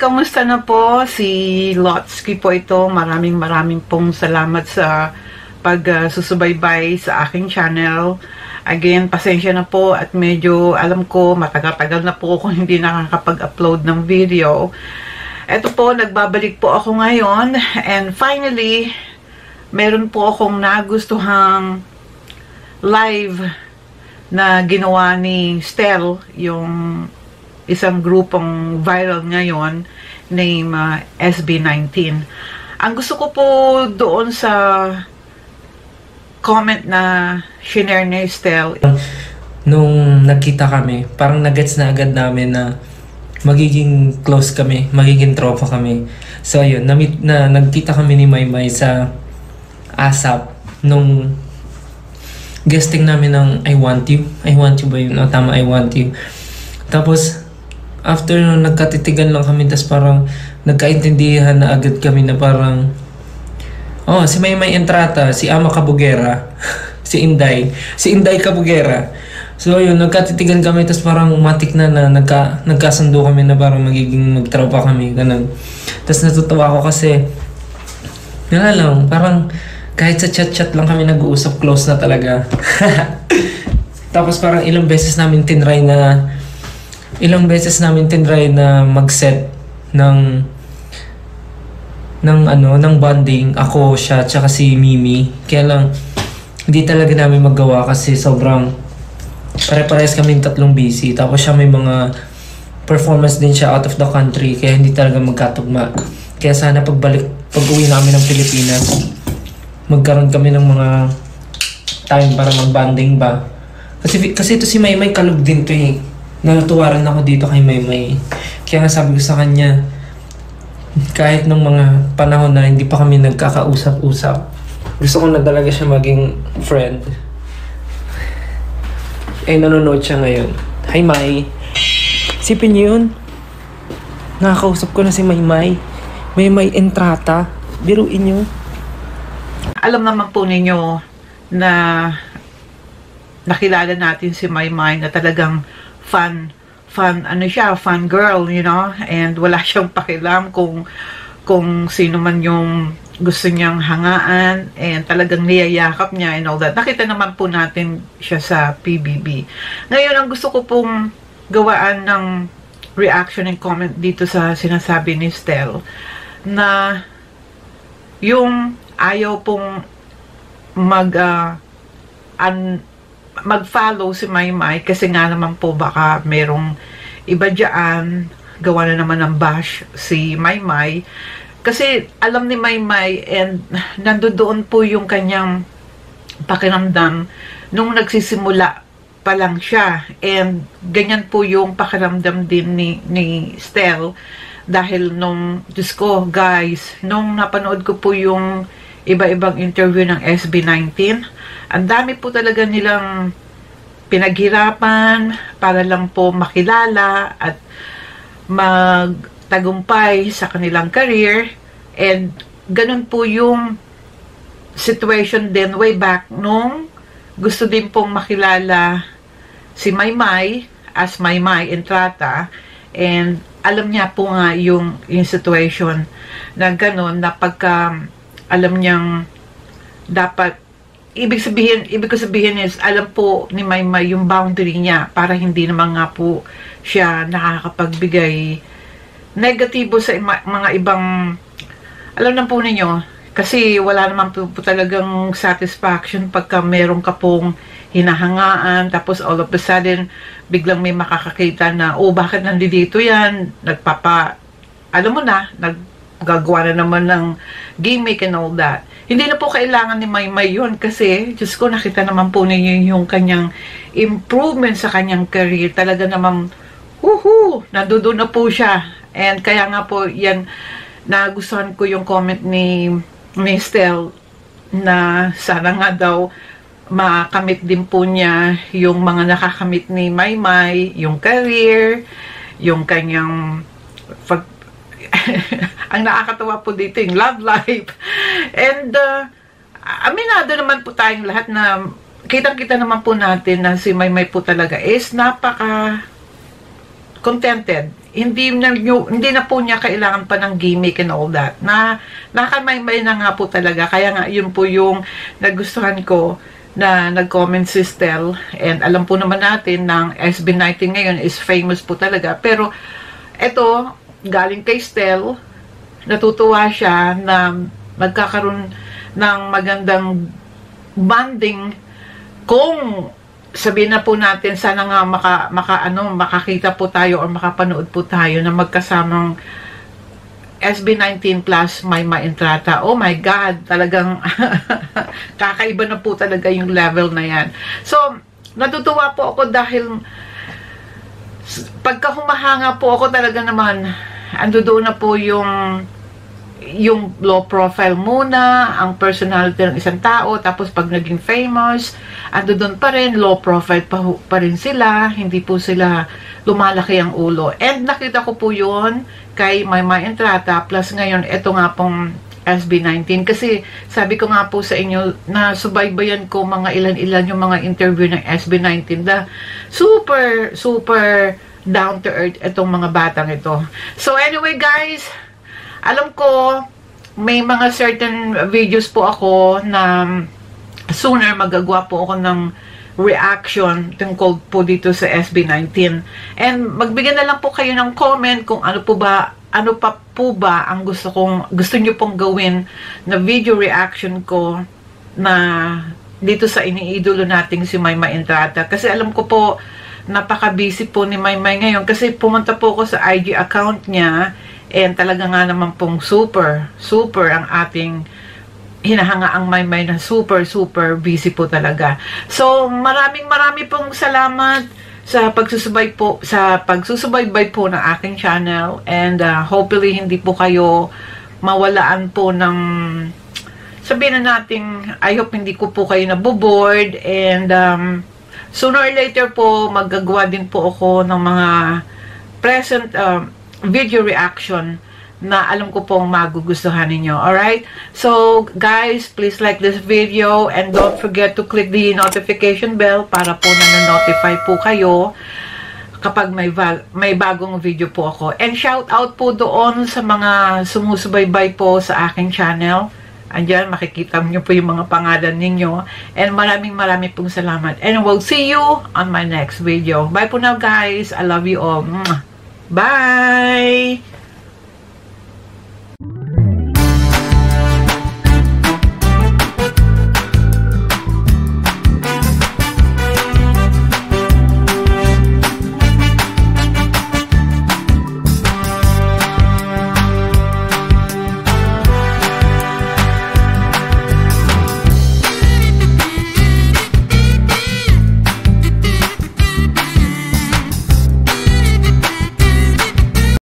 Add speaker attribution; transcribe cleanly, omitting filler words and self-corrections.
Speaker 1: kamusta na po? Si Lotsky po ito. Maraming pong salamat sa pagsusubaybay sa aking channel. Again, pasensya na po at medyo alam ko matagal-tagal na po kung hindi nakakapag-upload ng video. Ito po, nagbabalik po ako ngayon and finally, meron po akong nagustuhang live na ginawa ni Stel, yung isang grupong viral ngayon name SB19. Ang gusto ko po doon sa comment na shinare ni Stel,
Speaker 2: nung nagkita kami, parang nagets na agad namin na magiging close kami, magiging tropa kami. So ayun, nagkita kami ni Maymay sa ASAP nung guesting namin ng I Want You. I Want You ba yun? O, tama, I Want You. Tapos, after nung nagkatitigan lang kami, tapos parang nagkaintindihan na agad kami na parang si Maymay Entrata, si Ama Kabugera, si Inday Kabugera. So yun, nagkatitigan kami, tapos parang matik na nagkasundo kami na parang magiging magtropa kami, ganun. Tapos natutuwa ako kasi lang, parang kahit sa chat-chat lang kami nag-uusap, close na talaga. Tapos parang ilang beses namin tinry na mag-set ng bonding, ako, siya, tsaka si Mimi. Kaya lang, hindi talaga namin magawa kasi sobrang pare-parehas kami tatlong busy. Tapos siya may mga performance din siya out of the country, kaya hindi talaga magkatugma. Kaya sana pag-uwi namin ng Pilipinas, magkaroon kami ng mga time para mag-bonding ba. Kasi ito si Maymay kalog din to eh. Natutuwaran ako dito kay Maymay. Kaya nga sabi ko sa kanya, kahit nung mga panahon na hindi pa kami nagkakausap-usap, gusto ko na talaga siya maging friend. Eh, nanonood siya ngayon. Hi, May. Sipin niyo yun. Nakakausap ko na si Maymay. Maymay Entrata. Biruin niyo.
Speaker 1: Alam naman po ninyo na nakilala natin si Maymay na talagang fun girl, you know, and wala siyang pakialam kung sino man yung gusto niyang hangaan, and talagang niyayakap niya and all that. Nakita naman po natin siya sa PBB. Ngayon, ang gusto ko pong gawaan ng reaction and comment dito sa sinasabi ni Stel na yung ayaw pong mag-follow si Maymay kasi nga naman po baka merong iba dyan, gawa na naman ng bash si Maymay. Kasi alam ni Maymay and nandoon po yung kanyang pakiramdam nung nagsisimula pa lang siya. And ganyan po yung pakiramdam din ni Stel dahil nung, Diyos ko guys, nung napanood ko po yung iba-ibang interview ng SB19, ang dami po talaga nilang pinaghirapan para lang po makilala at magtagumpay sa kanilang career, and ganun po yung situation din way back nung gusto din pong makilala si Maymay as Maymay Entrata, and alam niya po nga yung situation na ganun na pagka alam niyang dapat, ibig ko sabihin is, alam po ni Maymay yung boundary niya para hindi naman nga po siya nakakapagbigay negatibo sa mga ibang, alam na po ninyo, kasi wala naman po talagang satisfaction pagka meron ka pong hinahangaan, tapos all of a sudden, biglang may makakakita na, bakit nandito yan? Alam mo na, gagawa na naman ng gimmick and all that. Hindi na po kailangan ni Maymay yun kasi, Diyos ko, nakita naman po ninyo yung kanyang improvement sa kanyang career. Talaga naman, nandoon na po siya. And kaya nga po, yan, nagustuhan ko yung comment ni Stel na sana nga daw makamit din po niya yung mga nakakamit ni Maymay, yung career, yung kanyang ang nakakatawa po dito yung love life. And aminado naman po tayong lahat na kitang-kita naman po natin na si Maymay po talaga is napaka contented hindi na po niya kailangan pa ng gimmick and all that. Nakamaymay na nga po talaga. Kaya nga, yun po yung nagustuhan ko na nag-comment si Stel. And alam po naman natin ng SB19 ngayon is famous po talaga. Pero, eto, galing kay Stel, natutuwa siya na magkakaroon ng magandang bonding kung sabihin na po natin, sana nga makakita po tayo or makapanood po tayo na magkasamang SB19 plus Maymay Entrata. Oh my God, talagang kakaiba na po talaga yung level na yan. So, natutuwa po ako dahil pagka humahanga po ako talaga naman, ando doon na po yung low profile muna, ang personality ng isang tao, tapos pag naging famous, ando doon pa rin, low profile pa rin sila, hindi po sila lumalaki ang ulo. And nakita ko po yun kay Maymay Entrata, plus ngayon, ito nga pong SB19. Kasi sabi ko nga po sa inyo, na subaybayan ko mga ilan-ilan yung mga interview ng SB19 na super, super down to earth itong mga batang ito. So anyway guys, alam ko, may mga certain videos po ako na sooner magagawa po ako ng reaction tungkol po dito sa SB19. And magbigay na lang po kayo ng comment kung ano pa po ba ang gusto nyo pong gawin na video reaction ko na dito sa iniidolo nating si Maymay Entrata. Kasi alam ko po, napaka-busy po ni Maymay ngayon kasi pumunta po ako sa IG account niya. And talaga nga naman pong super ang ating hinahanga ang Maymay na super busy po talaga. So, marami pong salamat sa pagsusubaybay po ng aking channel. And hopefully, hindi po kayo mawalaan po ng, sabihin na natin, I hope hindi ko po kayo naboboard. And sooner or later po, magagawa din po ako ng mga present video reaction na alam ko pong magugustuhan ninyo. Alright? So, guys, please like this video and don't forget to click the notification bell para po na-notify po kayo kapag may bagong video po ako. And shout out po doon sa mga sumusubaybay po sa aking channel. Andyan, makikita niyo po yung mga pangalan ninyo. And maraming pong salamat. And we'll see you on my next video. Bye po now, guys. I love you all. Bye!